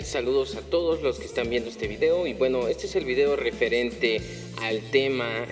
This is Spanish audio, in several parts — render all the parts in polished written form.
tal? Saludos a todos los que están viendo este video. Y bueno, este es el video referente al tema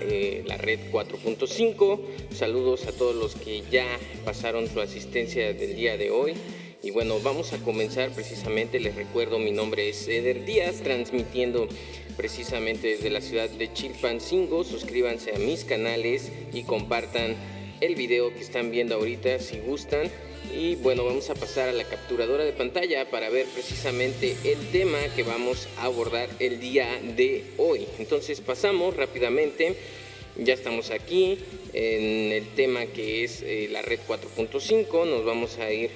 la red 4.5. Saludos a todos los que ya pasaron su asistencia del día de hoy. Y bueno, vamos a comenzar precisamente. Les recuerdo, mi nombre es Eder Díaz, transmitiendo precisamente desde la ciudad de Chilpancingo. Suscríbanse a mis canales y compartan el video que están viendo ahorita si gustan. Y bueno, vamos a pasar a la capturadora de pantalla para ver precisamente el tema que vamos a abordar el día de hoy. Entonces pasamos rápidamente. Ya estamos aquí en el tema que es la red 4.5. Nos vamos a ir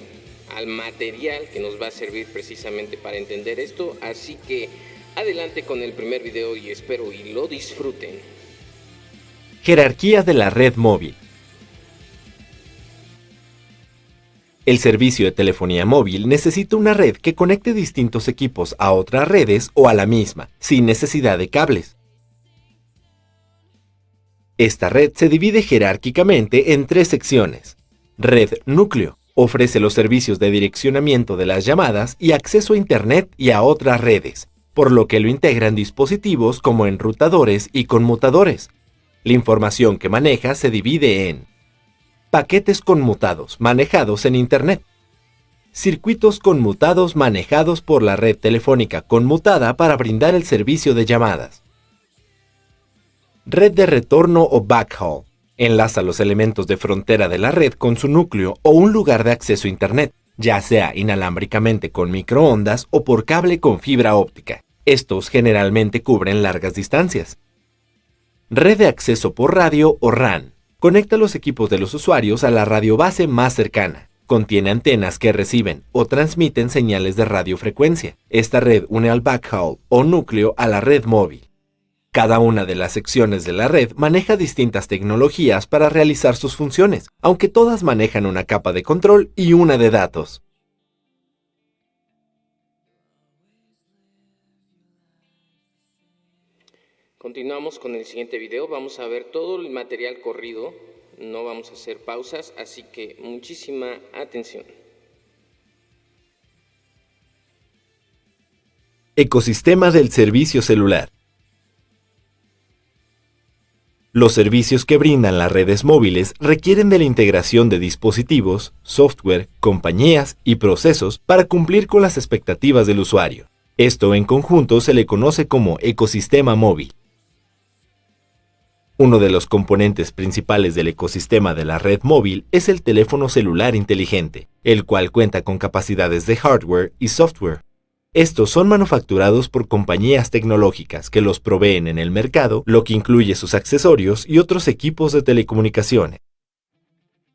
al material que nos va a servir precisamente para entender esto. Así que adelante con el primer video y espero y lo disfruten. Jerarquía de la red móvil. El servicio de telefonía móvil necesita una red que conecte distintos equipos a otras redes o a la misma, sin necesidad de cables. Esta red se divide jerárquicamente en tres secciones. Red núcleo. Ofrece los servicios de direccionamiento de las llamadas y acceso a Internet y a otras redes, por lo que lo integran dispositivos como enrutadores y conmutadores. La información que maneja se divide en paquetes conmutados manejados en Internet, circuitos conmutados manejados por la red telefónica conmutada para brindar el servicio de llamadas. Red de retorno o backhaul. Enlaza los elementos de frontera de la red con su núcleo o un lugar de acceso a Internet, ya sea inalámbricamente con microondas o por cable con fibra óptica. Estos generalmente cubren largas distancias. Red de acceso por radio o RAN. Conecta los equipos de los usuarios a la radiobase más cercana. Contiene antenas que reciben o transmiten señales de radiofrecuencia. Esta red une al backhaul o núcleo a la red móvil. Cada una de las secciones de la red maneja distintas tecnologías para realizar sus funciones, aunque todas manejan una capa de control y una de datos. Continuamos con el siguiente video. Vamos a ver todo el material corrido. No vamos a hacer pausas, así que muchísima atención. Ecosistema del servicio celular. Los servicios que brindan las redes móviles requieren de la integración de dispositivos, software, compañías y procesos para cumplir con las expectativas del usuario. Esto en conjunto se le conoce como ecosistema móvil. Uno de los componentes principales del ecosistema de la red móvil es el teléfono celular inteligente, el cual cuenta con capacidades de hardware y software. Estos son manufacturados por compañías tecnológicas que los proveen en el mercado, lo que incluye sus accesorios y otros equipos de telecomunicaciones.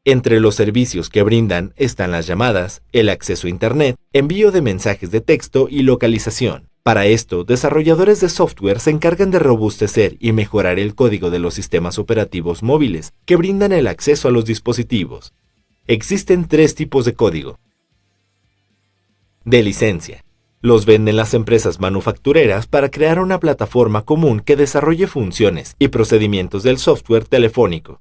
Entre los servicios que brindan están las llamadas, el acceso a Internet, envío de mensajes de texto y localización. Para esto, desarrolladores de software se encargan de robustecer y mejorar el código de los sistemas operativos móviles que brindan el acceso a los dispositivos. Existen tres tipos de código. De licencia. Los venden las empresas manufactureras para crear una plataforma común que desarrolle funciones y procedimientos del software telefónico.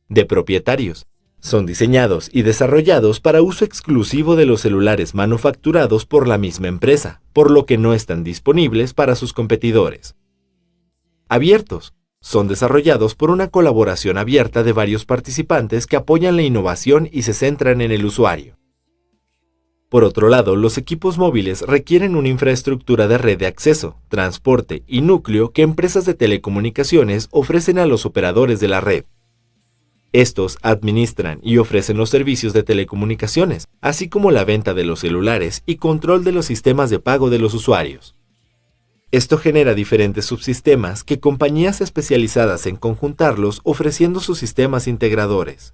De propietarios. Son diseñados y desarrollados para uso exclusivo de los celulares manufacturados por la misma empresa, por lo que no están disponibles para sus competidores. Abiertos. Son desarrollados por una colaboración abierta de varios participantes que apoyan la innovación y se centran en el usuario. Por otro lado, los equipos móviles requieren una infraestructura de red de acceso, transporte y núcleo que empresas de telecomunicaciones ofrecen a los operadores de la red. Estos administran y ofrecen los servicios de telecomunicaciones, así como la venta de los celulares y control de los sistemas de pago de los usuarios. Esto genera diferentes subsistemas que compañías especializadas en conjuntarlos ofreciendo sus sistemas integradores.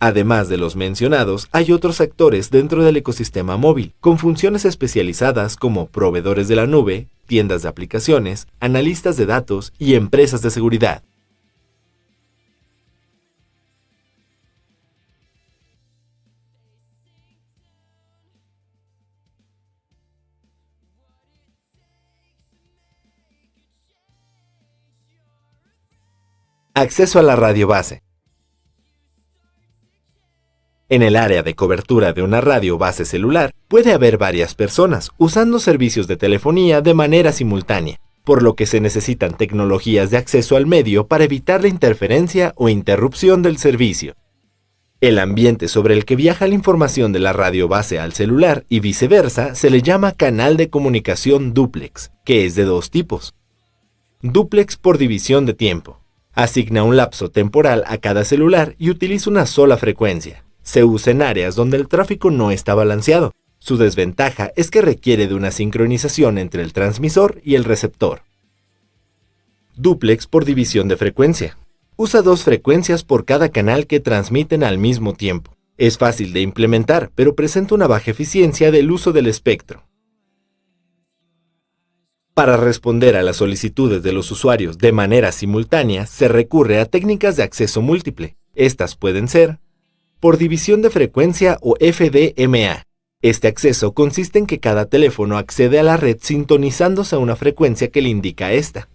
Además de los mencionados, hay otros actores dentro del ecosistema móvil, con funciones especializadas como proveedores de la nube, tiendas de aplicaciones, analistas de datos y empresas de seguridad. Acceso a la radiobase. En el área de cobertura de una radio base celular, puede haber varias personas usando servicios de telefonía de manera simultánea, por lo que se necesitan tecnologías de acceso al medio para evitar la interferencia o interrupción del servicio. El ambiente sobre el que viaja la información de la radio base al celular y viceversa se le llama canal de comunicación dúplex, que es de dos tipos. Dúplex por división de tiempo. Asigna un lapso temporal a cada celular y utiliza una sola frecuencia. Se usa en áreas donde el tráfico no está balanceado. Su desventaja es que requiere de una sincronización entre el transmisor y el receptor. Dúplex por división de frecuencia. Usa dos frecuencias por cada canal que transmiten al mismo tiempo. Es fácil de implementar, pero presenta una baja eficiencia del uso del espectro. Para responder a las solicitudes de los usuarios de manera simultánea, se recurre a técnicas de acceso múltiple. Estas pueden ser por división de frecuencia o FDMA. Este acceso consiste en que cada teléfono accede a la red sintonizándose a una frecuencia que le indica esta.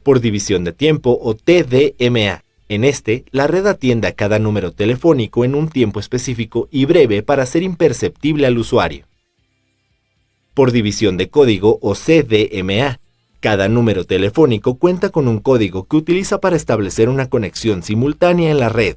Por división de tiempo o TDMA. En este, la red atiende a cada número telefónico en un tiempo específico y breve para ser imperceptible al usuario. Por división de código o CDMA. Cada número telefónico cuenta con un código que utiliza para establecer una conexión simultánea en la red.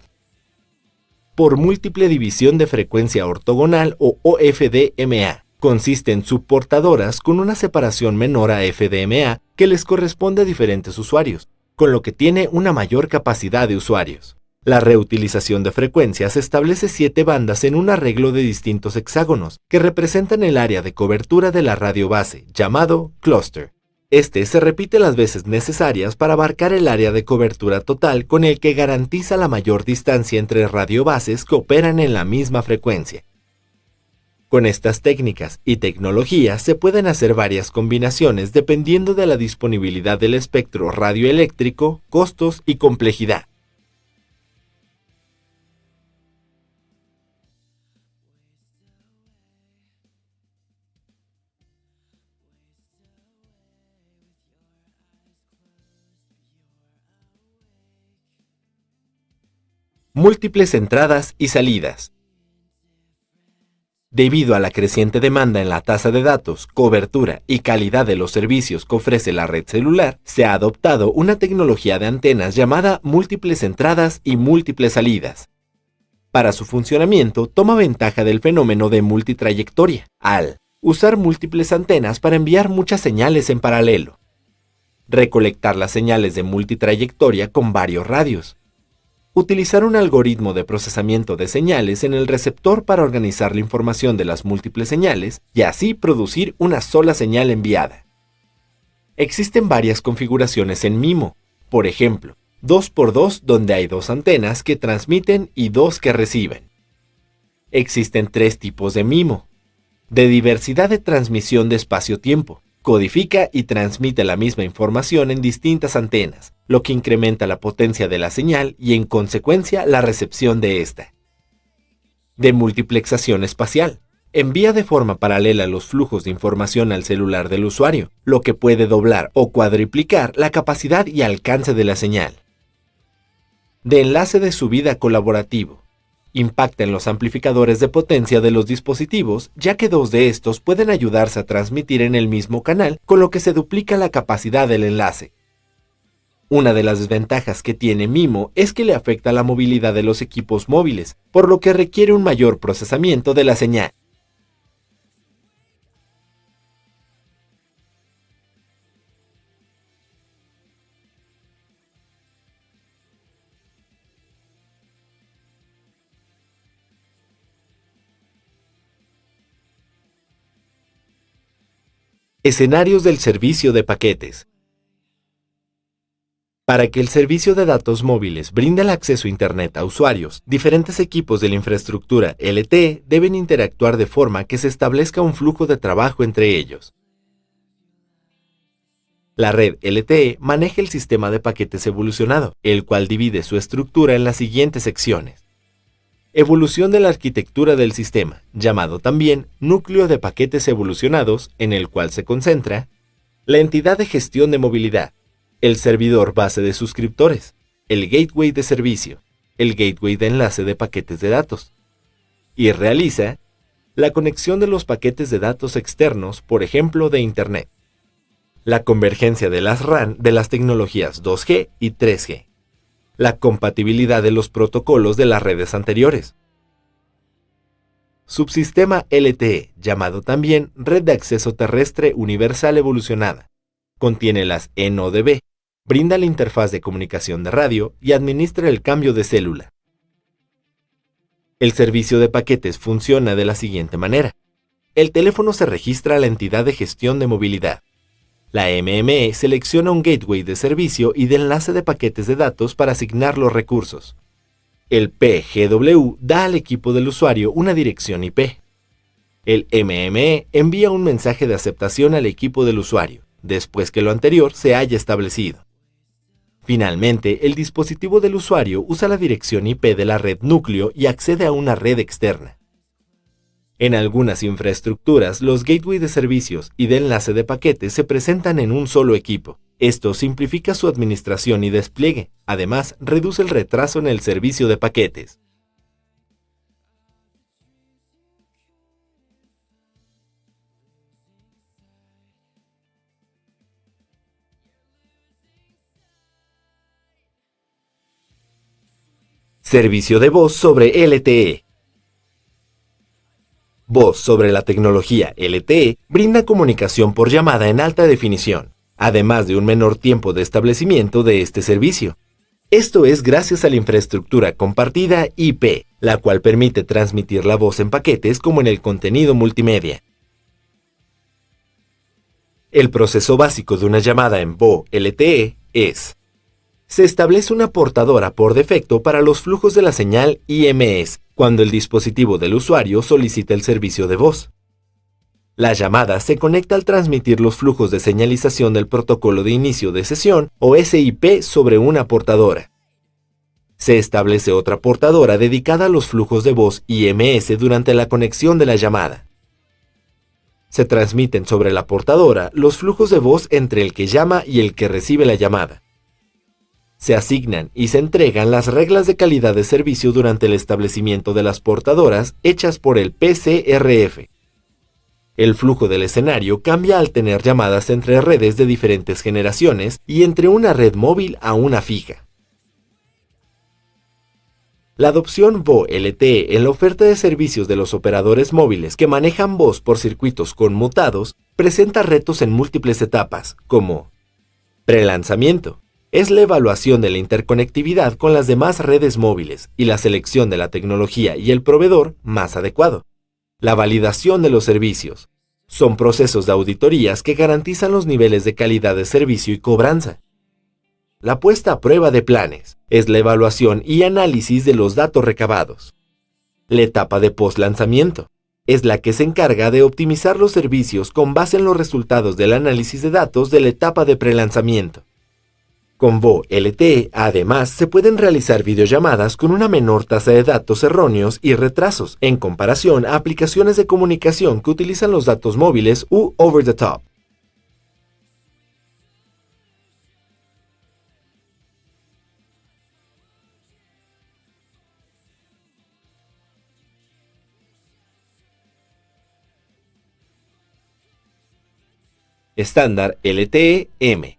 Por múltiple división de frecuencia ortogonal o OFDMA. Consiste en subportadoras con una separación menor a FDMA que les corresponde a diferentes usuarios, con lo que tiene una mayor capacidad de usuarios. La reutilización de frecuencias establece 7 bandas en un arreglo de distintos hexágonos que representan el área de cobertura de la radio base, llamado clúster. Este se repite las veces necesarias para abarcar el área de cobertura total con el que garantiza la mayor distancia entre radiobases que operan en la misma frecuencia. Con estas técnicas y tecnologías se pueden hacer varias combinaciones dependiendo de la disponibilidad del espectro radioeléctrico, costos y complejidad. Múltiples entradas y salidas. Debido a la creciente demanda en la tasa de datos, cobertura y calidad de los servicios que ofrece la red celular, se ha adoptado una tecnología de antenas llamada múltiples entradas y múltiples salidas. Para su funcionamiento, toma ventaja del fenómeno de multitrayectoria, al usar múltiples antenas para enviar muchas señales en paralelo. Recolectar las señales de multitrayectoria con varios radios. Utilizar un algoritmo de procesamiento de señales en el receptor para organizar la información de las múltiples señales y así producir una sola señal enviada. Existen varias configuraciones en MIMO, por ejemplo, 2x2 donde hay 2 antenas que transmiten y 2 que reciben. Existen 3 tipos de MIMO. De diversidad de transmisión de espacio-tiempo. Codifica y transmite la misma información en distintas antenas, lo que incrementa la potencia de la señal y en consecuencia la recepción de esta. De multiplexación espacial. Envía de forma paralela los flujos de información al celular del usuario, lo que puede doblar o cuadriplicar la capacidad y alcance de la señal. De enlace de subida colaborativo. Impacta en los amplificadores de potencia de los dispositivos, ya que 2 de estos pueden ayudarse a transmitir en el mismo canal, con lo que se duplica la capacidad del enlace. Una de las desventajas que tiene MIMO es que le afecta la movilidad de los equipos móviles, por lo que requiere un mayor procesamiento de la señal. Escenarios del servicio de paquetes. Para que el servicio de datos móviles brinde el acceso a Internet a usuarios, diferentes equipos de la infraestructura LTE deben interactuar de forma que se establezca un flujo de trabajo entre ellos. La red LTE maneja el sistema de paquetes evolucionado, el cual divide su estructura en las siguientes secciones. Evolución de la arquitectura del sistema, llamado también núcleo de paquetes evolucionados, en el cual se concentra la entidad de gestión de movilidad, el servidor base de suscriptores, el gateway de servicio, el gateway de enlace de paquetes de datos, y realiza la conexión de los paquetes de datos externos, por ejemplo, de Internet, la convergencia de las RAN de las tecnologías 2G y 3G, la compatibilidad de los protocolos de las redes anteriores. Subsistema LTE, llamado también Red de Acceso Terrestre Universal Evolucionada, contiene las NODB, brinda la interfaz de comunicación de radio y administra el cambio de célula. El servicio de paquetes funciona de la siguiente manera. El teléfono se registra a la entidad de gestión de movilidad. La MME selecciona un gateway de servicio y de enlace de paquetes de datos para asignar los recursos. El PGW da al equipo del usuario una dirección IP. El MME envía un mensaje de aceptación al equipo del usuario, después que lo anterior se haya establecido. Finalmente, el dispositivo del usuario usa la dirección IP de la red núcleo y accede a una red externa. En algunas infraestructuras, los gateways de servicios y de enlace de paquetes se presentan en un solo equipo. Esto simplifica su administración y despliegue. Además, reduce el retraso en el servicio de paquetes. Servicio de voz sobre LTE. Voz sobre la tecnología LTE brinda comunicación por llamada en alta definición, además de un menor tiempo de establecimiento de este servicio. Esto es gracias a la infraestructura compartida IP, la cual permite transmitir la voz en paquetes como en el contenido multimedia. El proceso básico de una llamada en VoLTE LTE es: se establece una portadora por defecto para los flujos de la señal IMS cuando el dispositivo del usuario solicita el servicio de voz. La llamada se conecta al transmitir los flujos de señalización del protocolo de inicio de sesión o SIP sobre una portadora. Se establece otra portadora dedicada a los flujos de voz IMS durante la conexión de la llamada. Se transmiten sobre la portadora los flujos de voz entre el que llama y el que recibe la llamada. Se asignan y se entregan las reglas de calidad de servicio durante el establecimiento de las portadoras hechas por el PCRF. El flujo del escenario cambia al tener llamadas entre redes de diferentes generaciones y entre una red móvil a una fija. La adopción VoLTE en la oferta de servicios de los operadores móviles que manejan voz por circuitos conmutados presenta retos en múltiples etapas, como prelanzamiento. Es la evaluación de la interconectividad con las demás redes móviles y la selección de la tecnología y el proveedor más adecuado. La validación de los servicios. Son procesos de auditorías que garantizan los niveles de calidad de servicio y cobranza. La puesta a prueba de planes. Es la evaluación y análisis de los datos recabados. La etapa de postlanzamiento. Es la que se encarga de optimizar los servicios con base en los resultados del análisis de datos de la etapa de prelanzamiento. Con VoLTE, además, se pueden realizar videollamadas con una menor tasa de datos erróneos y retrasos, en comparación a aplicaciones de comunicación que utilizan los datos móviles u over the top. Estándar LTE-M.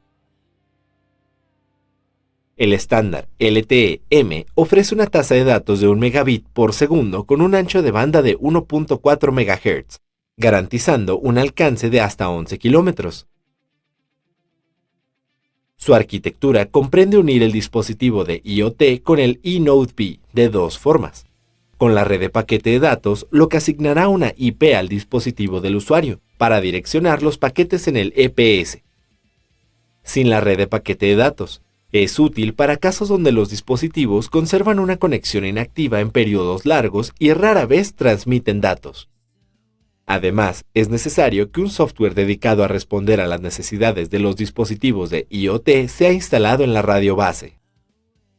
El estándar LTE-M ofrece una tasa de datos de 1 megabit por segundo con un ancho de banda de 1.4 MHz, garantizando un alcance de hasta 11 kilómetros. Su arquitectura comprende unir el dispositivo de IoT con el eNodeB de dos formas. Con la red de paquete de datos, lo que asignará una IP al dispositivo del usuario para direccionar los paquetes en el EPS. Sin la red de paquete de datos, es útil para casos donde los dispositivos conservan una conexión inactiva en periodos largos y rara vez transmiten datos. Además, es necesario que un software dedicado a responder a las necesidades de los dispositivos de IoT sea instalado en la radio base.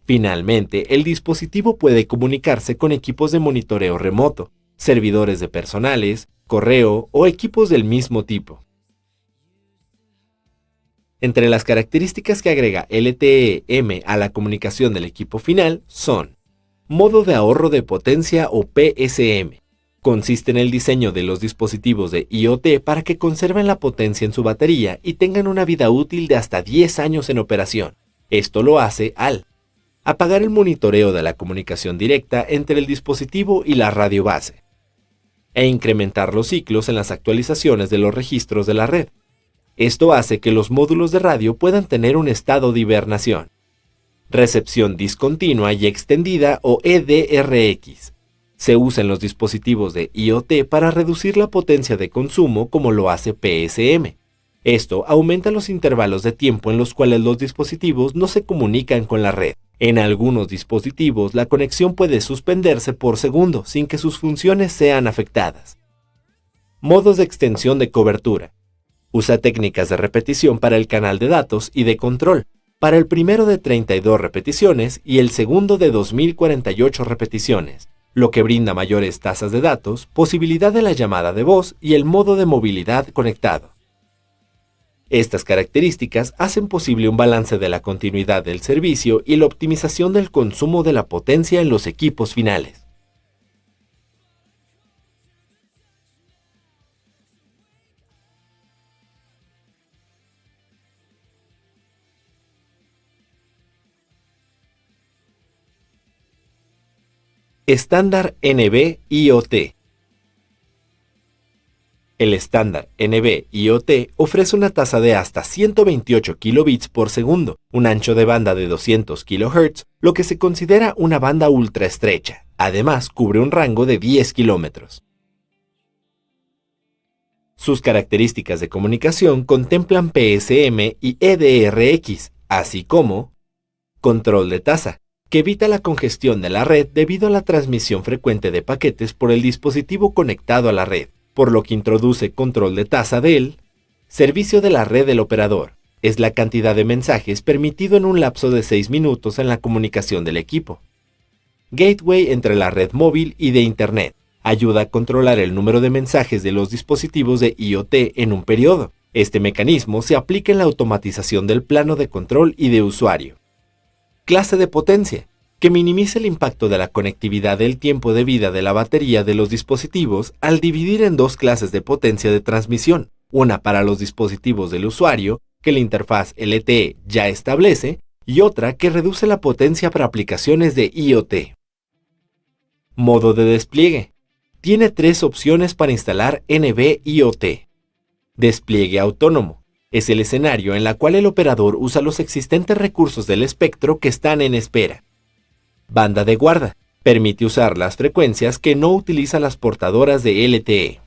Finalmente, el dispositivo puede comunicarse con equipos de monitoreo remoto, servidores de personales, correo o equipos del mismo tipo. Entre las características que agrega LTE-M a la comunicación del equipo final son modo de ahorro de potencia o PSM. Consiste en el diseño de los dispositivos de IoT para que conserven la potencia en su batería y tengan una vida útil de hasta 10 años en operación. Esto lo hace al apagar el monitoreo de la comunicación directa entre el dispositivo y la radio base, e incrementar los ciclos en las actualizaciones de los registros de la red. Esto hace que los módulos de radio puedan tener un estado de hibernación. Recepción discontinua y extendida o EDRX. Se usa en los dispositivos de IoT para reducir la potencia de consumo como lo hace PSM. Esto aumenta los intervalos de tiempo en los cuales los dispositivos no se comunican con la red. En algunos dispositivos la conexión puede suspenderse por segundo sin que sus funciones sean afectadas. Modos de extensión de cobertura. Usa técnicas de repetición para el canal de datos y de control, para el primero de 32 repeticiones y el segundo de 2048 repeticiones, lo que brinda mayores tasas de datos, posibilidad de la llamada de voz y el modo de movilidad conectado. Estas características hacen posible un balance de la continuidad del servicio y la optimización del consumo de la potencia en los equipos finales. Estándar NB-IoT. El estándar NB-IoT ofrece una tasa de hasta 128 kilobits por segundo, un ancho de banda de 200 kHz, lo que se considera una banda ultra estrecha. Además, cubre un rango de 10 kilómetros. Sus características de comunicación contemplan PSM y EDRX, así como control de tasa, que evita la congestión de la red debido a la transmisión frecuente de paquetes por el dispositivo conectado a la red, por lo que introduce control de tasa del servicio de la red del operador. Es la cantidad de mensajes permitido en un lapso de 6 minutos en la comunicación del equipo. Gateway entre la red móvil y de Internet. Ayuda a controlar el número de mensajes de los dispositivos de IoT en un periodo. Este mecanismo se aplica en la automatización del plano de control y de usuario. Clase de potencia, que minimiza el impacto de la conectividad del tiempo de vida de la batería de los dispositivos al dividir en dos clases de potencia de transmisión, una para los dispositivos del usuario, que la interfaz LTE ya establece, y otra que reduce la potencia para aplicaciones de IoT. Modo de despliegue. Tiene 3 opciones para instalar NB-IoT. Despliegue autónomo. Es el escenario en el cual el operador usa los existentes recursos del espectro que están en espera. Banda de guarda. Permite usar las frecuencias que no utilizan las portadoras de LTE.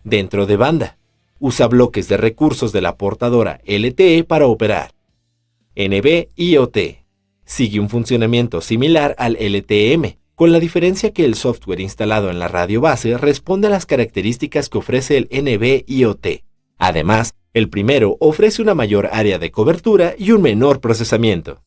Dentro de banda. Usa bloques de recursos de la portadora LTE para operar. NB-IoT. Sigue un funcionamiento similar al LTE-M, con la diferencia que el software instalado en la radio base responde a las características que ofrece el NB-IoT. Además, el primero ofrece una mayor área de cobertura y un menor procesamiento.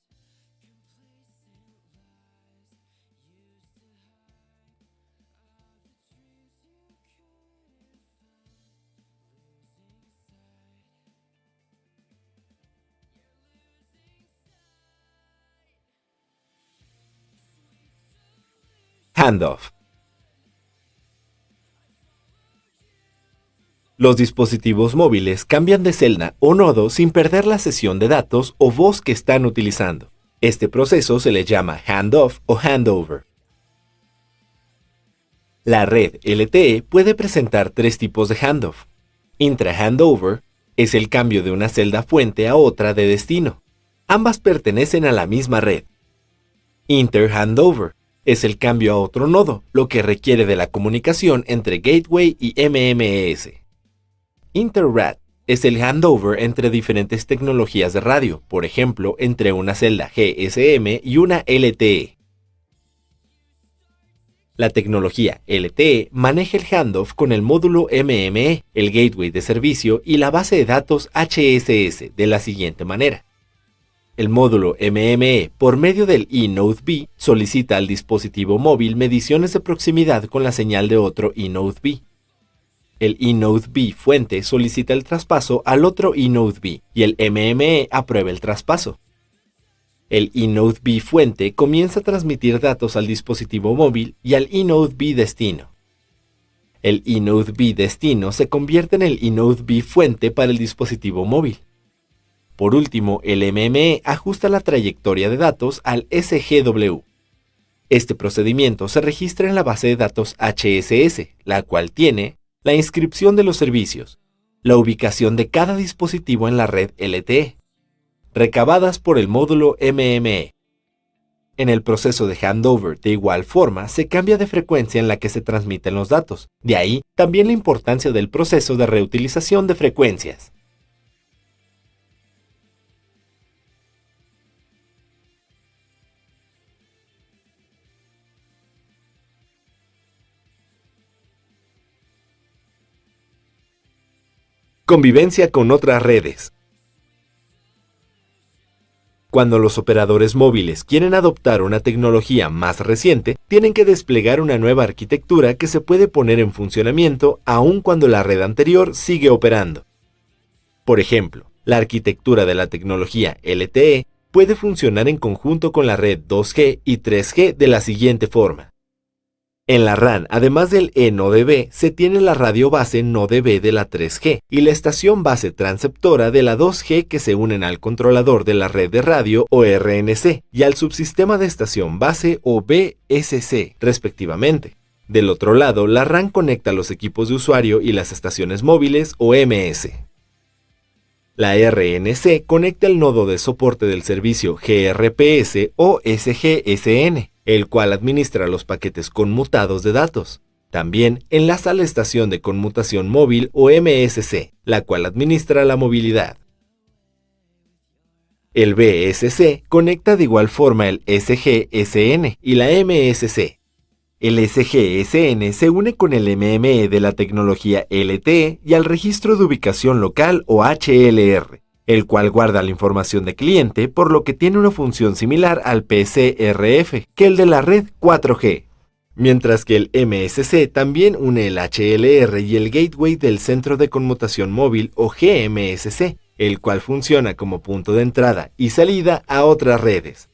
Handoff. Los dispositivos móviles cambian de celda o nodo sin perder la sesión de datos o voz que están utilizando. Este proceso se le llama handoff o handover. La red LTE puede presentar 3 tipos de handoff. Intra-handover es el cambio de una celda fuente a otra de destino. Ambas pertenecen a la misma red. Inter-handover es el cambio a otro nodo, lo que requiere de la comunicación entre gateway y MMS. Inter-RAD es el handover entre diferentes tecnologías de radio, por ejemplo, entre una celda GSM y una LTE. La tecnología LTE maneja el handoff con el módulo MME, el gateway de servicio y la base de datos HSS de la siguiente manera. El módulo MME, por medio del eNodeB, solicita al dispositivo móvil mediciones de proximidad con la señal de otro eNodeB. El eNodeB fuente solicita el traspaso al otro eNodeB y el MME aprueba el traspaso. El eNodeB fuente comienza a transmitir datos al dispositivo móvil y al eNodeB destino. El eNodeB destino se convierte en el eNodeB fuente para el dispositivo móvil. Por último, el MME ajusta la trayectoria de datos al SGW. Este procedimiento se registra en la base de datos HSS, la cual tiene la inscripción de los servicios, la ubicación de cada dispositivo en la red LTE, recabadas por el módulo MME. En el proceso de handover, de igual forma, se cambia de frecuencia en la que se transmiten los datos. De ahí también la importancia del proceso de reutilización de frecuencias. Convivencia con otras redes. Cuando los operadores móviles quieren adoptar una tecnología más reciente, tienen que desplegar una nueva arquitectura que se puede poner en funcionamiento aun cuando la red anterior sigue operando. Por ejemplo, la arquitectura de la tecnología LTE puede funcionar en conjunto con la red 2G y 3G de la siguiente forma. En la RAN, además del eNodeB, se tiene la radio base NodeB de la 3G y la estación base transceptora de la 2G que se unen al controlador de la red de radio o RNC y al subsistema de estación base o BSC, respectivamente. Del otro lado, la RAN conecta los equipos de usuario y las estaciones móviles o MS. La RNC conecta el nodo de soporte del servicio GRPS o SGSN, el cual administra los paquetes conmutados de datos. También enlaza la estación de conmutación móvil o MSC, la cual administra la movilidad. El BSC conecta de igual forma el SGSN y la MSC. El SGSN se une con el MME de la tecnología LTE y al registro de ubicación local o HLR, el cual guarda la información de cliente, por lo que tiene una función similar al PCRF que el de la red 4G. Mientras que el MSC también une el HLR y el gateway del centro de conmutación móvil o GMSC, el cual funciona como punto de entrada y salida a otras redes.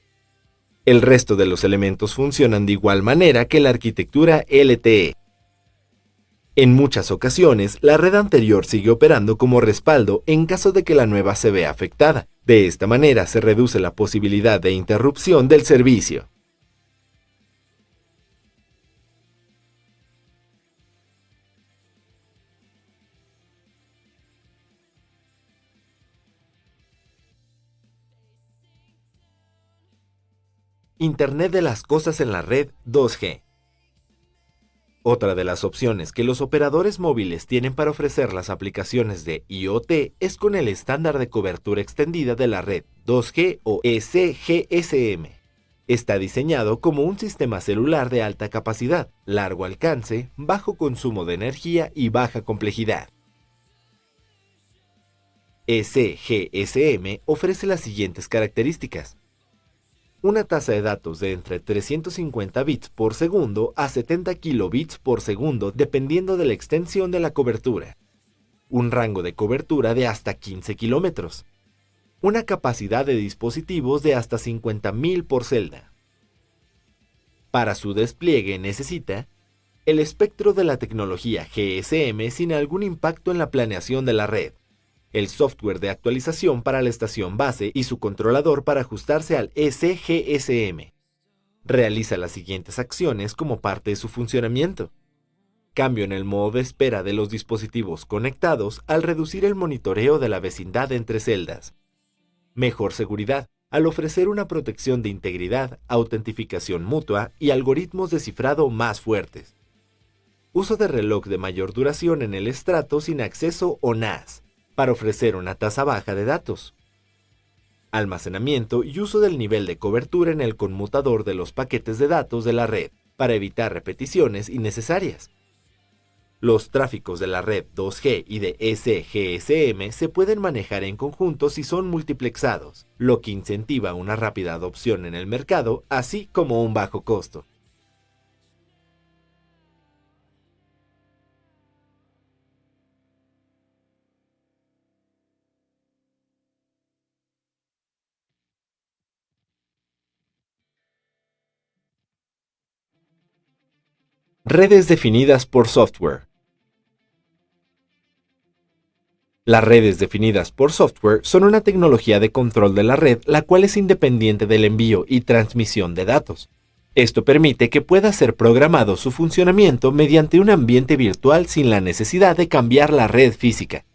El resto de los elementos funcionan de igual manera que la arquitectura LTE. En muchas ocasiones, la red anterior sigue operando como respaldo en caso de que la nueva se vea afectada. De esta manera se reduce la posibilidad de interrupción del servicio. Internet de las cosas en la red 2G. Otra de las opciones que los operadores móviles tienen para ofrecer las aplicaciones de IoT es con el estándar de cobertura extendida de la red 2G o SGSM. Está diseñado como un sistema celular de alta capacidad, largo alcance, bajo consumo de energía y baja complejidad. SGSM ofrece las siguientes características: una tasa de datos de entre 350 bits por segundo a 70 kilobits por segundo dependiendo de la extensión de la cobertura. Un rango de cobertura de hasta 15 kilómetros. Una capacidad de dispositivos de hasta 50.000 por celda. Para su despliegue necesita el espectro de la tecnología GSM sin algún impacto en la planeación de la red, el software de actualización para la estación base y su controlador para ajustarse al SGSM. Realiza las siguientes acciones como parte de su funcionamiento. Cambio en el modo de espera de los dispositivos conectados al reducir el monitoreo de la vecindad entre celdas. Mejor seguridad al ofrecer una protección de integridad, autentificación mutua y algoritmos de cifrado más fuertes. Uso de reloj de mayor duración en el estrato sin acceso o NAS, para ofrecer una tasa baja de datos. Almacenamiento y uso del nivel de cobertura en el conmutador de los paquetes de datos de la red, para evitar repeticiones innecesarias. Los tráficos de la red 2G y de SGSM se pueden manejar en conjunto si son multiplexados, lo que incentiva una rápida adopción en el mercado, así como un bajo costo. Redes definidas por software. Las redes definidas por software son una tecnología de control de la red la cual es independiente del envío y transmisión de datos. Esto permite que pueda ser programado su funcionamiento mediante un ambiente virtual sin la necesidad de cambiar la red física.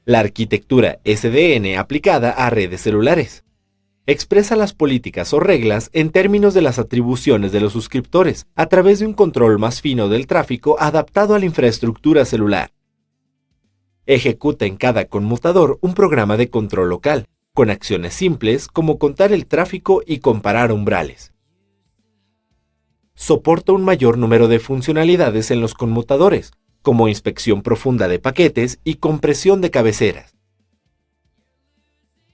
La arquitectura SDN aplicada a redes celulares expresa las políticas o reglas en términos de las atribuciones de los suscriptores a través de un control más fino del tráfico adaptado a la infraestructura celular. Ejecuta en cada conmutador un programa de control local, con acciones simples como contar el tráfico y comparar umbrales. Soporta un mayor número de funcionalidades en los conmutadores, como inspección profunda de paquetes y compresión de cabeceras.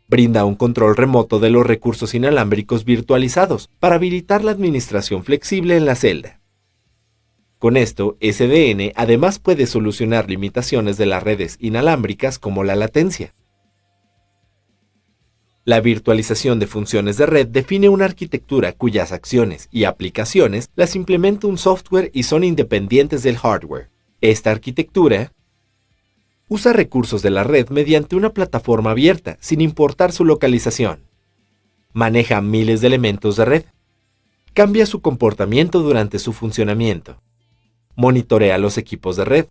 Brinda un control remoto de los recursos inalámbricos virtualizados para habilitar la administración flexible en la celda. Con esto, SDN además puede solucionar limitaciones de las redes inalámbricas como la latencia. La virtualización de funciones de red define una arquitectura cuyas acciones y aplicaciones las implementa un software y son independientes del hardware. Esta arquitectura usa recursos de la red mediante una plataforma abierta, sin importar su localización. Maneja miles de elementos de red. Cambia su comportamiento durante su funcionamiento. Monitorea los equipos de red.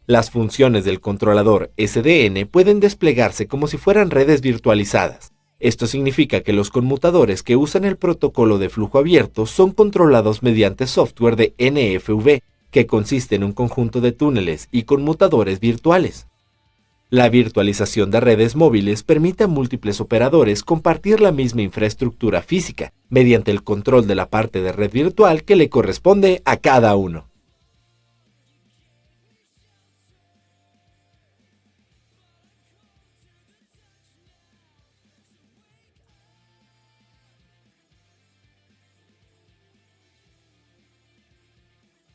Las funciones del controlador SDN pueden desplegarse como si fueran redes virtualizadas. Esto significa que los conmutadores que usan el protocolo de flujo abierto son controlados mediante software de NFV, que consiste en un conjunto de túneles y conmutadores virtuales. La virtualización de redes móviles permite a múltiples operadores compartir la misma infraestructura física mediante el control de la parte de red virtual que le corresponde a cada uno.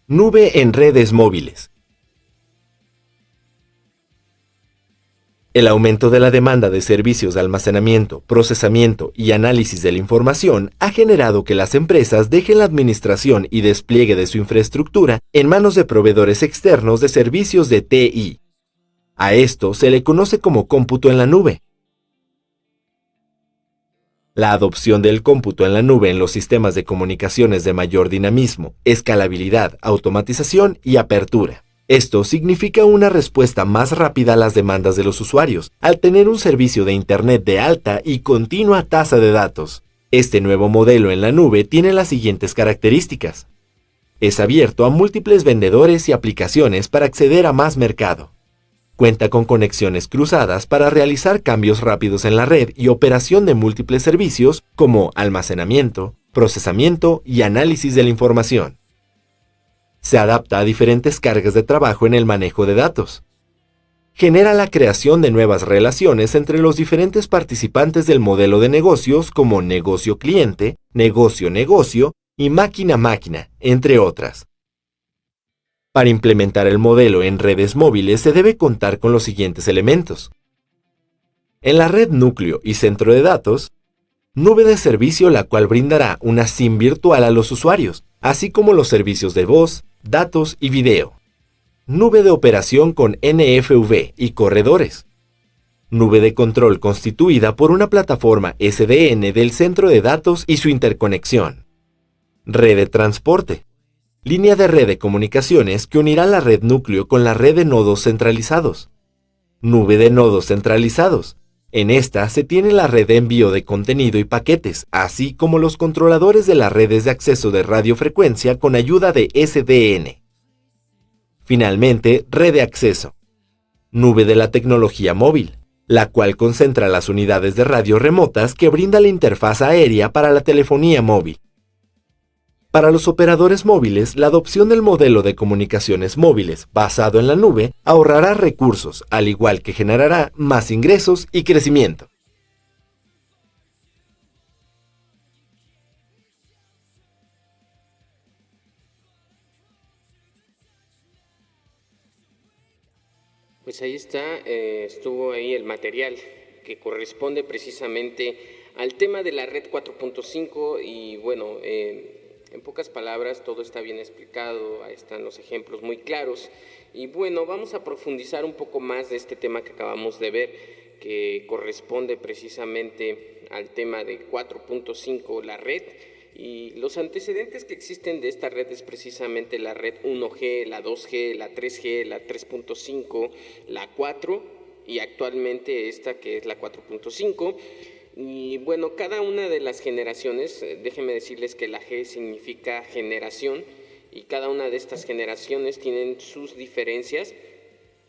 Nube en redes móviles. El aumento de la demanda de servicios de almacenamiento, procesamiento y análisis de la información ha generado que las empresas dejen la administración y despliegue de su infraestructura en manos de proveedores externos de servicios de TI. A esto se le conoce como cómputo en la nube. La adopción del cómputo en la nube en los sistemas de comunicaciones de mayor dinamismo, escalabilidad, automatización y apertura. Esto significa una respuesta más rápida a las demandas de los usuarios, al tener un servicio de Internet de alta y continua tasa de datos. Este nuevo modelo en la nube tiene las siguientes características. Es abierto a múltiples vendedores y aplicaciones para acceder a más mercado. Cuenta con conexiones cruzadas para realizar cambios rápidos en la red y operación de múltiples servicios como almacenamiento, procesamiento y análisis de la información. Se adapta a diferentes cargas de trabajo en el manejo de datos. Genera la creación de nuevas relaciones entre los diferentes participantes del modelo de negocios como negocio-cliente, negocio-negocio y máquina-máquina, entre otras. Para implementar el modelo en redes móviles se debe contar con los siguientes elementos. En la red núcleo y centro de datos, nube de servicio la cual brindará una SIM virtual a los usuarios, así como los servicios de voz, datos y video. Nube de operación con NFV y corredores. Nube de control constituida por una plataforma SDN del centro de datos y su interconexión. Red de transporte. Línea de red de comunicaciones que unirá la red núcleo con la red de nodos centralizados. Nube de nodos centralizados. En esta se tiene la red de envío de contenido y paquetes, así como los controladores de las redes de acceso de radiofrecuencia con ayuda de SDN. Finalmente, red de acceso. Nube de la tecnología móvil, la cual concentra las unidades de radio remotas que brinda la interfaz aérea para la telefonía móvil. Para los operadores móviles, la adopción del modelo de comunicaciones móviles basado en la nube ahorrará recursos, al igual que generará más ingresos y crecimiento. Pues ahí está, estuvo ahí el material que corresponde precisamente al tema de la red 4.5 y bueno, en pocas palabras todo está bien explicado, ahí están los ejemplos muy claros. Y bueno, vamos a profundizar un poco más de este tema que acabamos de ver, que corresponde precisamente al tema de 4.5, la red. Y los antecedentes que existen de esta red es precisamente la red 1G, la 2G, la 3G, la 3.5, la 4 y actualmente esta que es la 4.5. Y bueno, cada una de las generaciones, déjenme decirles que la G significa generación y cada una de estas generaciones tienen sus diferencias.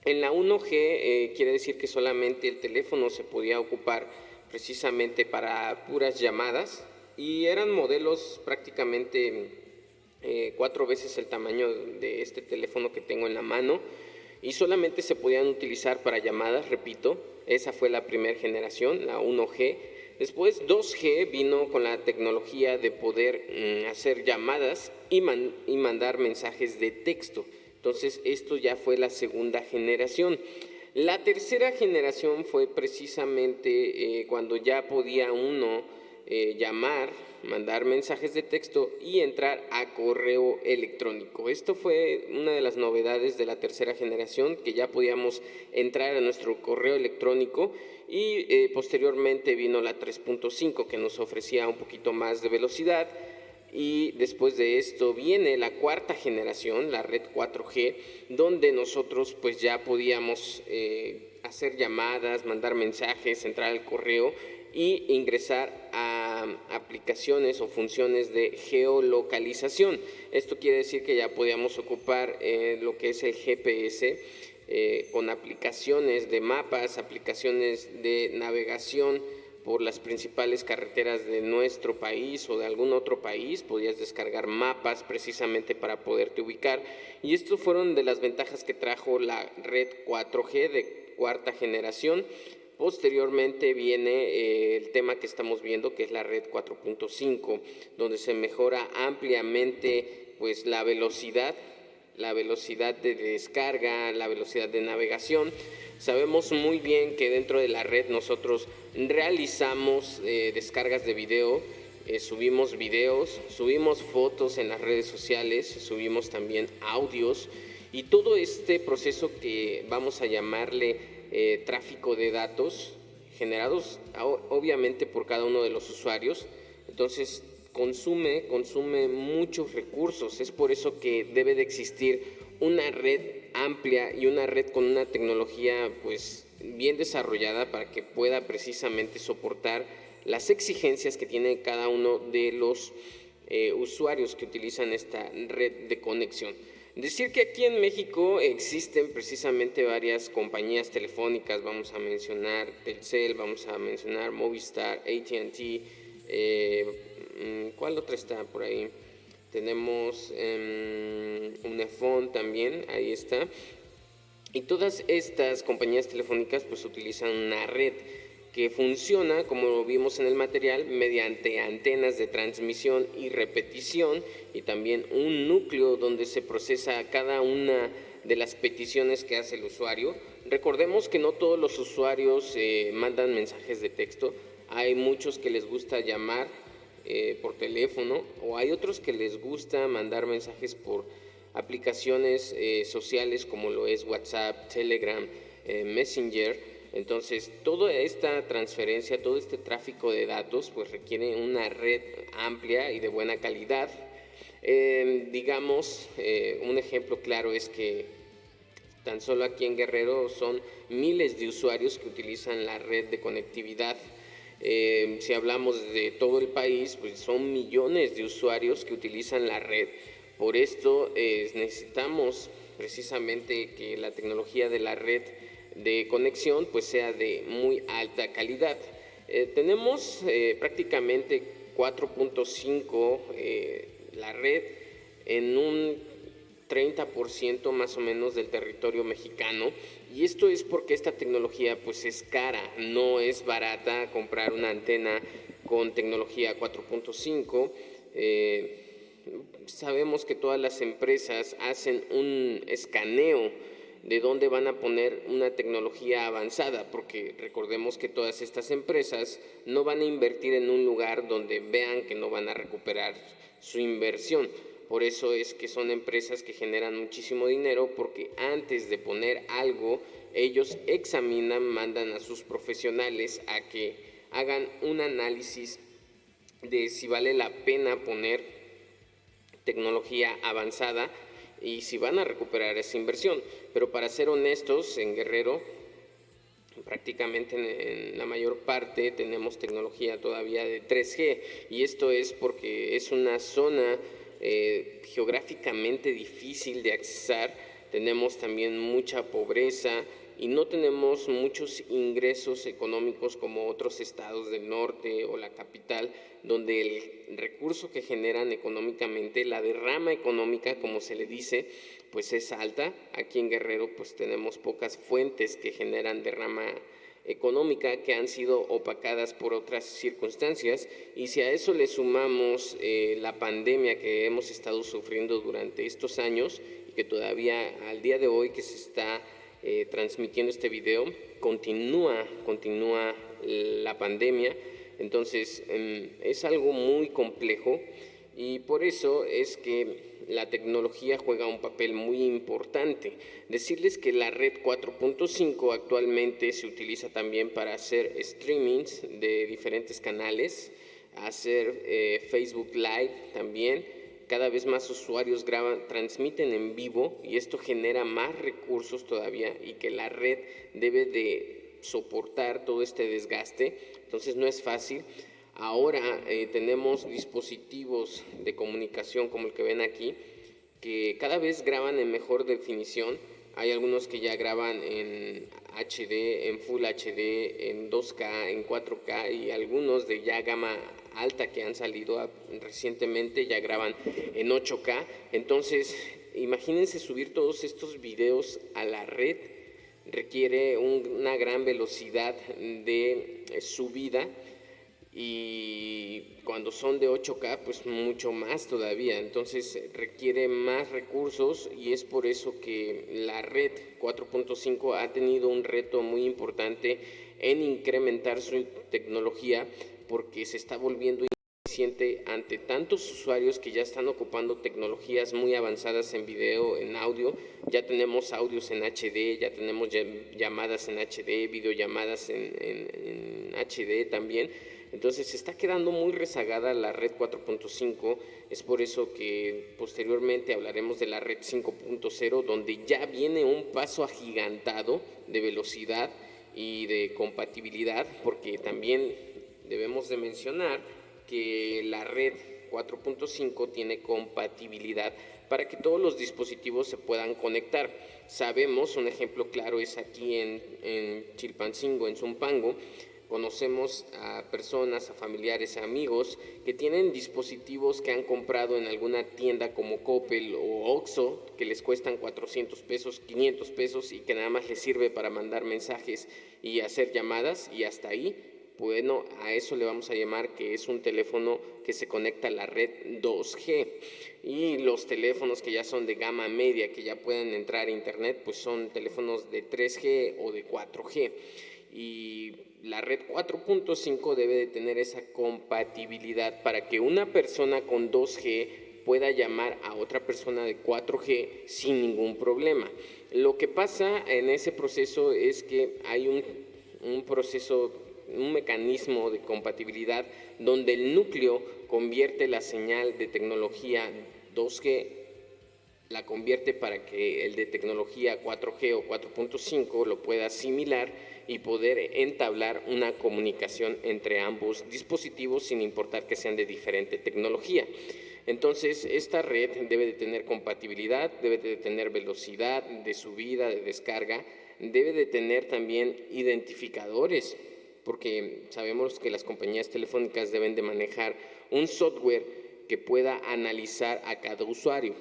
En la 1G quiere decir que solamente el teléfono se podía ocupar precisamente para puras llamadas y eran modelos prácticamente 4 veces el tamaño de este teléfono que tengo en la mano y solamente se podían utilizar para llamadas, repito, esa fue la primera generación, la 1G. Después 2G vino con la tecnología de poder hacer llamadas y mandar mensajes de texto. Entonces esto ya fue la segunda generación. La tercera generación fue precisamente cuando ya podía uno llamar, mandar mensajes de texto y entrar a correo electrónico. Esto fue una de las novedades de la tercera generación, que ya podíamos entrar a nuestro correo electrónico y posteriormente vino la 3.5 que nos ofrecía un poquito más de velocidad. Y después de esto viene la cuarta generación, la red 4G, donde nosotros pues ya podíamos hacer llamadas, mandar mensajes, entrar al correo y ingresar a aplicaciones o funciones de geolocalización. Esto quiere decir que ya podíamos ocupar lo que es el GPS con aplicaciones de mapas, aplicaciones de navegación por las principales carreteras de nuestro país o de algún otro país. Podías descargar mapas precisamente para poderte ubicar, y estos fueron de las ventajas que trajo la red 4G de cuarta generación. Posteriormente viene el tema que estamos viendo, que es la red 4.5, donde se mejora ampliamente pues la velocidad de descarga, la velocidad de navegación. Sabemos muy bien que dentro de la red nosotros realizamos descargas de video, subimos videos, subimos fotos en las redes sociales, subimos también audios, y todo este proceso que vamos a llamarle tráfico de datos, generados obviamente por cada uno de los usuarios, entonces consume muchos recursos. Es por eso que debe de existir una red amplia y una red con una tecnología pues bien desarrollada para que pueda precisamente soportar las exigencias que tiene cada uno de los usuarios que utilizan esta red de conexión. Decir que aquí en México existen precisamente varias compañías telefónicas, vamos a mencionar Telcel, vamos a mencionar Movistar, AT&T, ¿cuál otra está por ahí? Tenemos Unifón también, ahí está. Y todas estas compañías telefónicas pues utilizan una red que funciona, como vimos en el material, mediante antenas de transmisión y repetición, y también un núcleo donde se procesa cada una de las peticiones que hace el usuario. Recordemos que no todos los usuarios mandan mensajes de texto, hay muchos que les gusta llamar por teléfono, o hay otros que les gusta mandar mensajes por aplicaciones sociales como lo es WhatsApp, Telegram, Messenger. Entonces, toda esta transferencia, todo este tráfico de datos, pues requiere una red amplia y de buena calidad. Digamos, un ejemplo claro es que tan solo aquí en Guerrero son miles de usuarios que utilizan la red de conectividad. Si hablamos de todo el país, pues son millones de usuarios que utilizan la red. Por esto necesitamos precisamente que la tecnología de la red de conexión pues sea de muy alta calidad. Tenemos prácticamente 4.5 la red en un 30% más o menos del territorio mexicano, y esto es porque esta tecnología pues es cara, no es barata comprar una antena con tecnología 4.5. Sabemos que todas las empresas hacen un escaneo de dónde van a poner una tecnología avanzada, porque recordemos que todas estas empresas no van a invertir en un lugar donde vean que no van a recuperar su inversión. Por eso es que son empresas que generan muchísimo dinero, porque antes de poner algo, ellos examinan, mandan a sus profesionales a que hagan un análisis de si vale la pena poner tecnología avanzada y si van a recuperar esa inversión. Pero para ser honestos, en Guerrero prácticamente en la mayor parte tenemos tecnología todavía de 3G, y esto es porque es una zona geográficamente difícil de accesar. Tenemos también mucha pobreza y no tenemos muchos ingresos económicos como otros estados del norte o la capital, donde el recurso que generan económicamente, la derrama económica como se le dice, pues es alta. Aquí en Guerrero pues tenemos pocas fuentes que generan derrama económica, que han sido opacadas por otras circunstancias, y si a eso le sumamos la pandemia que hemos estado sufriendo durante estos años y que todavía al día de hoy que se está transmitiendo este video continúa la pandemia, entonces es algo muy complejo, y por eso es que la tecnología juega un papel muy importante. Decirles que la red 4.5 actualmente se utiliza también para hacer streamings de diferentes canales, hacer Facebook Live también. Cada vez más usuarios graban, transmiten en vivo, y esto genera más recursos todavía, y que la red debe de soportar todo este desgaste. Entonces no es fácil. Ahora tenemos dispositivos de comunicación como el que ven aquí, que cada vez graban en mejor definición. Hay algunos que ya graban en HD, en Full HD, en 2K, en 4K, y algunos de ya gama alta que han salido recientemente ya graban en 8K. Entonces, imagínense subir todos estos videos a la red. Requiere una gran velocidad de subida, y cuando son de 8K pues mucho más todavía. Entonces requiere más recursos, y es por eso que la red 4.5 ha tenido un reto muy importante en incrementar su tecnología, porque se está volviendo ineficiente ante tantos usuarios que ya están ocupando tecnologías muy avanzadas en video, en audio. Ya tenemos audios en HD, ya tenemos llamadas en HD, videollamadas en HD también. Entonces se está quedando muy rezagada la red 4.5, es por eso que posteriormente hablaremos de la red 5.0, donde ya viene un paso agigantado de velocidad y de compatibilidad, porque también debemos de mencionar que la red 4.5 tiene compatibilidad para que todos los dispositivos se puedan conectar. Sabemos, un ejemplo claro es aquí en Chilpancingo, en Zumpango. Conocemos a personas, a familiares, a amigos que tienen dispositivos que han comprado en alguna tienda como Coppel o Oxxo, que les cuestan 400 pesos, 500 pesos, y que nada más les sirve para mandar mensajes y hacer llamadas, y hasta ahí. Bueno, a eso le vamos a llamar que es un teléfono que se conecta a la red 2G. Y los teléfonos que ya son de gama media, que ya pueden entrar a internet, pues son teléfonos de 3G o de 4G. Y la red 4.5 debe de tener esa compatibilidad para que una persona con 2G pueda llamar a otra persona de 4G sin ningún problema. Lo que pasa en ese proceso es que hay un proceso, un mecanismo de compatibilidad donde el núcleo convierte la señal de tecnología 2G, la convierte para que el de tecnología 4G o 4.5 lo pueda asimilar y poder entablar una comunicación entre ambos dispositivos sin importar que sean de diferente tecnología. Entonces, esta red debe de tener compatibilidad, debe de tener velocidad de subida, de descarga, debe de tener también identificadores, porque sabemos que las compañías telefónicas deben de manejar un software que pueda analizar a cada usuario,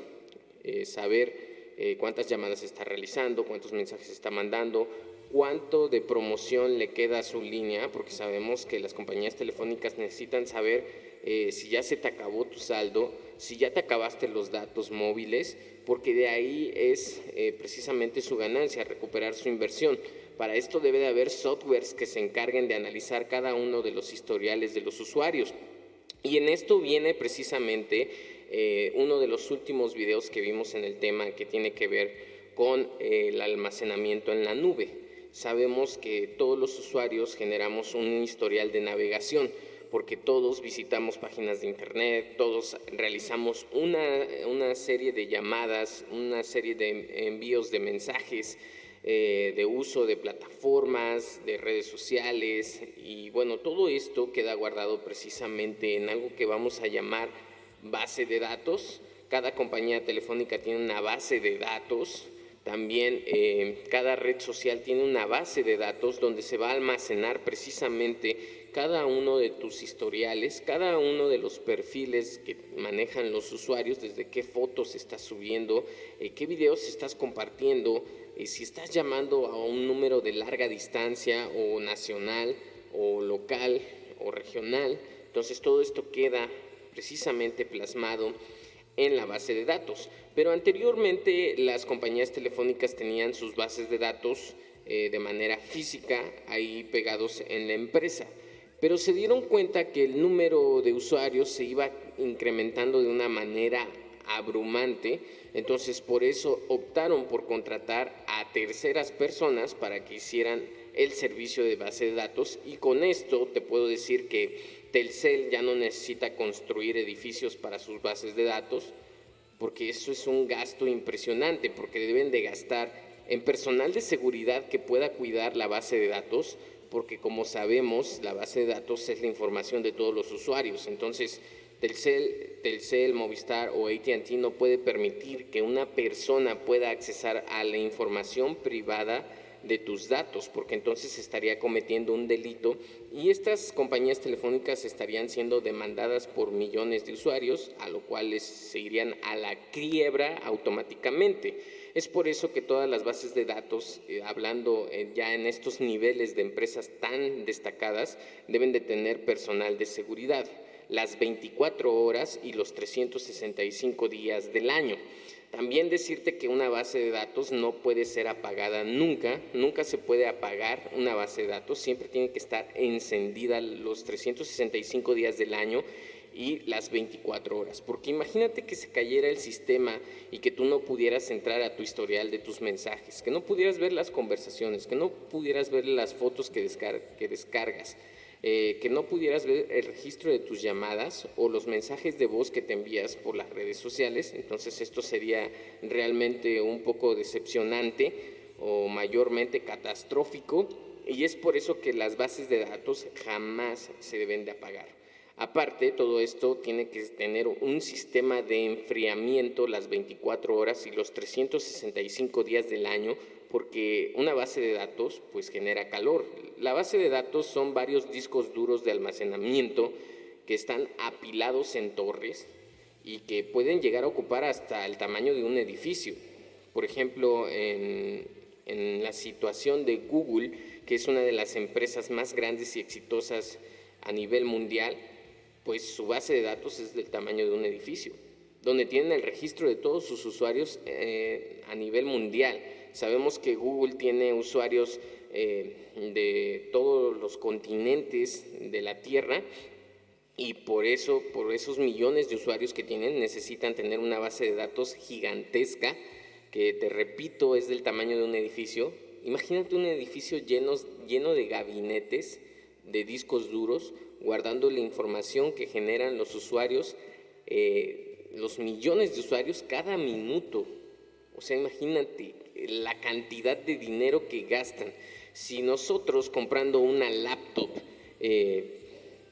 saber cuántas llamadas está realizando, cuántos mensajes está mandando, cuánto de promoción le queda a su línea, porque sabemos que las compañías telefónicas necesitan saber si ya se te acabó tu saldo, si ya te acabaste los datos móviles, porque de ahí es precisamente su ganancia, recuperar su inversión. Para esto debe de haber softwares que se encarguen de analizar cada uno de los historiales de los usuarios. Y en esto viene precisamente uno de los últimos videos que vimos en el tema que tiene que ver con el almacenamiento en la nube. Sabemos que todos los usuarios generamos un historial de navegación, porque todos visitamos páginas de internet, todos realizamos una serie de llamadas, una serie de envíos de mensajes, de uso de plataformas, de redes sociales, y bueno, todo esto queda guardado precisamente en algo que vamos a llamar base de datos. Cada compañía telefónica tiene una base de datos. También cada red social tiene una base de datos donde se va a almacenar precisamente cada uno de tus historiales, cada uno de los perfiles que manejan los usuarios, desde qué fotos estás subiendo, qué videos estás compartiendo, si estás llamando a un número de larga distancia o nacional o local o regional. Entonces todo esto queda precisamente plasmado en la base de datos. Pero anteriormente las compañías telefónicas tenían sus bases de datos de manera física ahí pegados en la empresa, pero se dieron cuenta que el número de usuarios se iba incrementando de una manera abrumante. Entonces por eso optaron por contratar a terceras personas para que hicieran el servicio de base de datos, y con esto te puedo decir que Telcel ya no necesita construir edificios para sus bases de datos, porque eso es un gasto impresionante, porque deben de gastar en personal de seguridad que pueda cuidar la base de datos, porque como sabemos, la base de datos es la información de todos los usuarios. Entonces Telcel, Movistar o AT&T no puede permitir que una persona pueda accesar a la información privada de tus datos, porque entonces estaría cometiendo un delito, y estas compañías telefónicas estarían siendo demandadas por millones de usuarios, a lo cual se irían a la quiebra automáticamente. Es por eso que todas las bases de datos, hablando ya en estos niveles de empresas tan destacadas, deben de tener personal de seguridad las 24 horas y los 365 días del año. También decirte que una base de datos no puede ser apagada nunca, nunca se puede apagar una base de datos, siempre tiene que estar encendida los 365 días del año y las 24 horas, porque imagínate que se cayera el sistema y que tú no pudieras entrar a tu historial de tus mensajes, que no pudieras ver las conversaciones, que no pudieras ver las fotos que descargas, que no pudieras ver el registro de tus llamadas o los mensajes de voz que te envías por las redes sociales. Entonces esto sería realmente un poco decepcionante o mayormente catastrófico, y es por eso que las bases de datos jamás se deben de apagar. Aparte, todo esto tiene que tener un sistema de enfriamiento las 24 horas y los 365 días del año, porque una base de datos pues genera calor. La base de datos son varios discos duros de almacenamiento que están apilados en torres y que pueden llegar a ocupar hasta el tamaño de un edificio. Por ejemplo, en la situación de Google, que es una de las empresas más grandes y exitosas a nivel mundial, pues su base de datos es del tamaño de un edificio, donde tienen el registro de todos sus usuarios a nivel mundial. Sabemos que Google tiene usuarios de todos los continentes de la Tierra, y por esos millones de usuarios que tienen, necesitan tener una base de datos gigantesca, que te repito, es del tamaño de un edificio. Imagínate un edificio lleno de gabinetes, de discos duros, guardando la información que generan los usuarios, los millones de usuarios cada minuto. O sea, imagínate la cantidad de dinero que gastan. Si nosotros comprando una laptop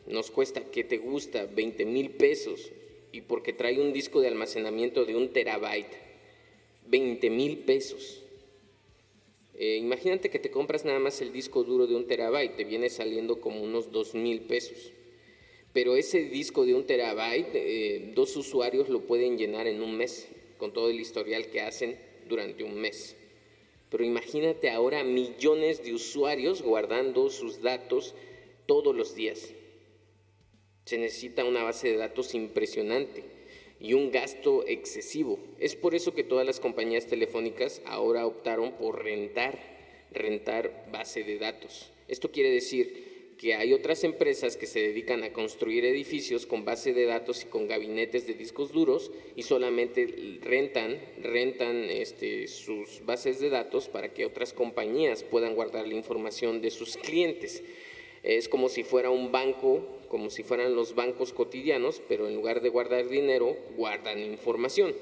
nos cuesta, ¿qué te gusta? 20,000 pesos, y porque trae un disco de almacenamiento de 1 terabyte, 20,000 pesos. Imagínate que te compras nada más el disco duro de 1 terabyte, te viene saliendo como unos 2,000 pesos. Pero ese disco de 1 terabyte, 2 usuarios lo pueden llenar en un mes, con todo el historial que hacen durante un mes. Pero imagínate ahora millones de usuarios guardando sus datos todos los días. Se necesita una base de datos impresionante y un gasto excesivo. Es por eso que todas las compañías telefónicas ahora optaron por rentar base de datos. Esto quiere decir que hay otras empresas que se dedican a construir edificios con base de datos y con gabinetes de discos duros y solamente rentan sus bases de datos para que otras compañías puedan guardar la información de sus clientes. Es como si fuera un banco, como si fueran los bancos cotidianos, pero en lugar de guardar dinero, guardan información.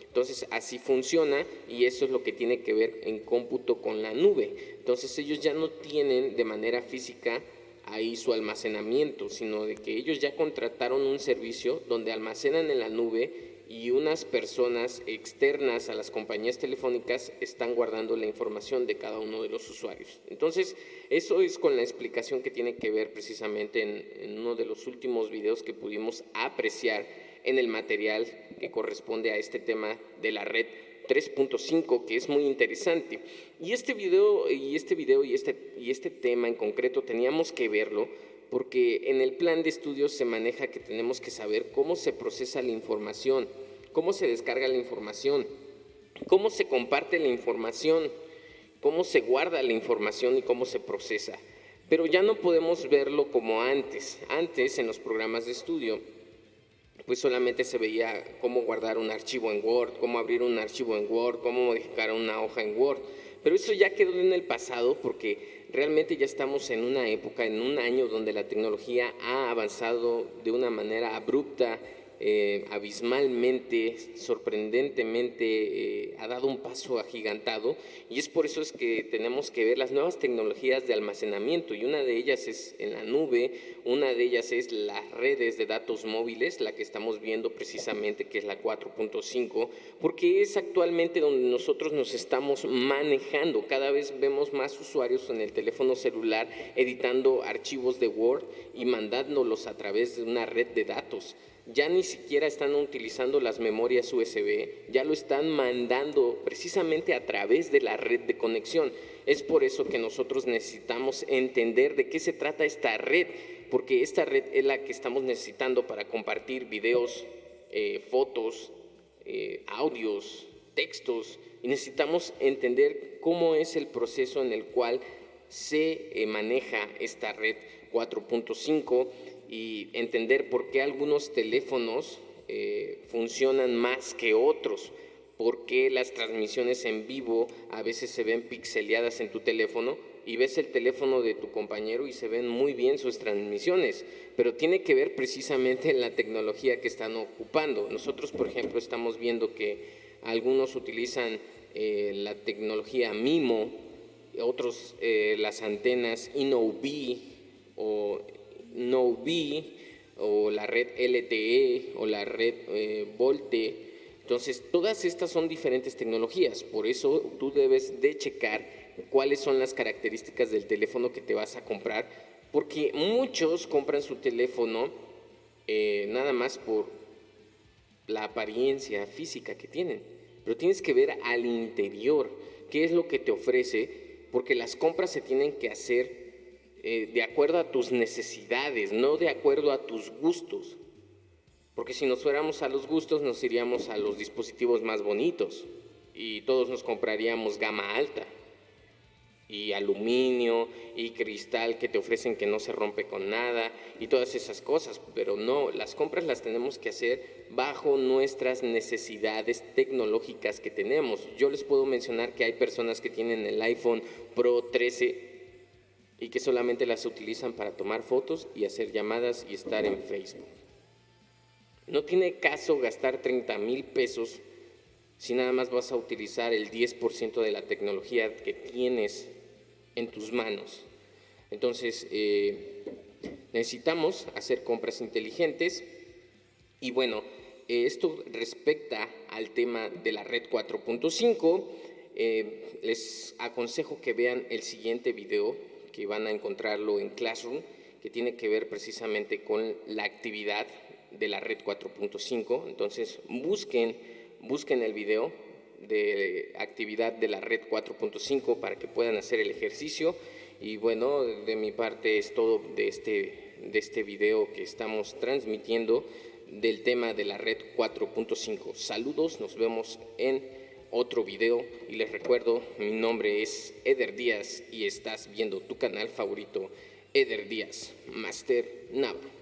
Entonces así funciona y eso es lo que tiene que ver en cómputo con la nube. Entonces ellos ya no tienen de manera física ahí su almacenamiento, sino de que ellos ya contrataron un servicio donde almacenan en la nube y unas personas externas a las compañías telefónicas están guardando la información de cada uno de los usuarios. Entonces, eso es con la explicación que tiene que ver precisamente en uno de los últimos videos que pudimos apreciar en el material que corresponde a este tema de la red 3.5, que es muy interesante. Y este video y este tema en concreto teníamos que verlo porque en el plan de estudios se maneja que tenemos que saber cómo se procesa la información, cómo se descarga la información, cómo se comparte la información, cómo se guarda la información y cómo se procesa. Pero ya no podemos verlo como antes. Antes, en los programas de estudio, pues solamente se veía cómo guardar un archivo en Word, cómo abrir un archivo en Word, cómo modificar una hoja en Word. Pero eso ya quedó en el pasado porque realmente ya estamos en una época, en un año donde la tecnología ha avanzado de una manera abrupta, abismalmente, sorprendentemente, ha dado un paso agigantado y es por eso es que tenemos que ver las nuevas tecnologías de almacenamiento y una de ellas es en la nube, una de ellas es las redes de datos móviles, la que estamos viendo precisamente que es la 4.5, porque es actualmente donde nosotros nos estamos manejando. Cada vez vemos más usuarios en el teléfono celular editando archivos de Word y mandándolos a través de una red de datos. Ya ni siquiera están utilizando las memorias USB, ya lo están mandando precisamente a través de la red de conexión. Es por eso que nosotros necesitamos entender de qué se trata esta red, porque esta red es la que estamos necesitando para compartir videos, fotos, audios, textos, y necesitamos entender cómo es el proceso en el cual se maneja esta red 4.5 y entender por qué algunos teléfonos funcionan más que otros, por qué las transmisiones en vivo a veces se ven pixeleadas en tu teléfono y ves el teléfono de tu compañero y se ven muy bien sus transmisiones, pero tiene que ver precisamente en la tecnología que están ocupando. Nosotros, por ejemplo, estamos viendo que algunos utilizan la tecnología MIMO, otros las antenas InnoV o NoV o la red LTE o la red Volte. Entonces, todas estas son diferentes tecnologías, por eso tú debes de checar cuáles son las características del teléfono que te vas a comprar, porque muchos compran su teléfono nada más por la apariencia física que tienen, pero tienes que ver al interior qué es lo que te ofrece, porque las compras se tienen que hacer de acuerdo a tus necesidades, no de acuerdo a tus gustos. Porque si nos fuéramos a los gustos, nos iríamos a los dispositivos más bonitos y todos nos compraríamos gama alta y aluminio y cristal que te ofrecen que no se rompe con nada y todas esas cosas, pero no, las compras las tenemos que hacer bajo nuestras necesidades tecnológicas que tenemos. Yo les puedo mencionar que hay personas que tienen el iPhone Pro 13 y que solamente las utilizan para tomar fotos y hacer llamadas y estar en Facebook. No tiene caso gastar 30,000 pesos si nada más vas a utilizar el 10% de la tecnología que tienes en tus manos. Entonces, necesitamos hacer compras inteligentes y bueno, esto respecta al tema de la red 4.5. Les aconsejo que vean el siguiente video, que van a encontrarlo en Classroom, que tiene que ver precisamente con la actividad de la red 4.5. Entonces busquen el video de actividad de la red 4.5 para que puedan hacer el ejercicio. Y bueno, de mi parte es todo de este video que estamos transmitiendo del tema de la red 4.5. Saludos, nos vemos en otro video y les recuerdo, mi nombre es Eder Díaz y estás viendo tu canal favorito Eder Díaz, Master Nava.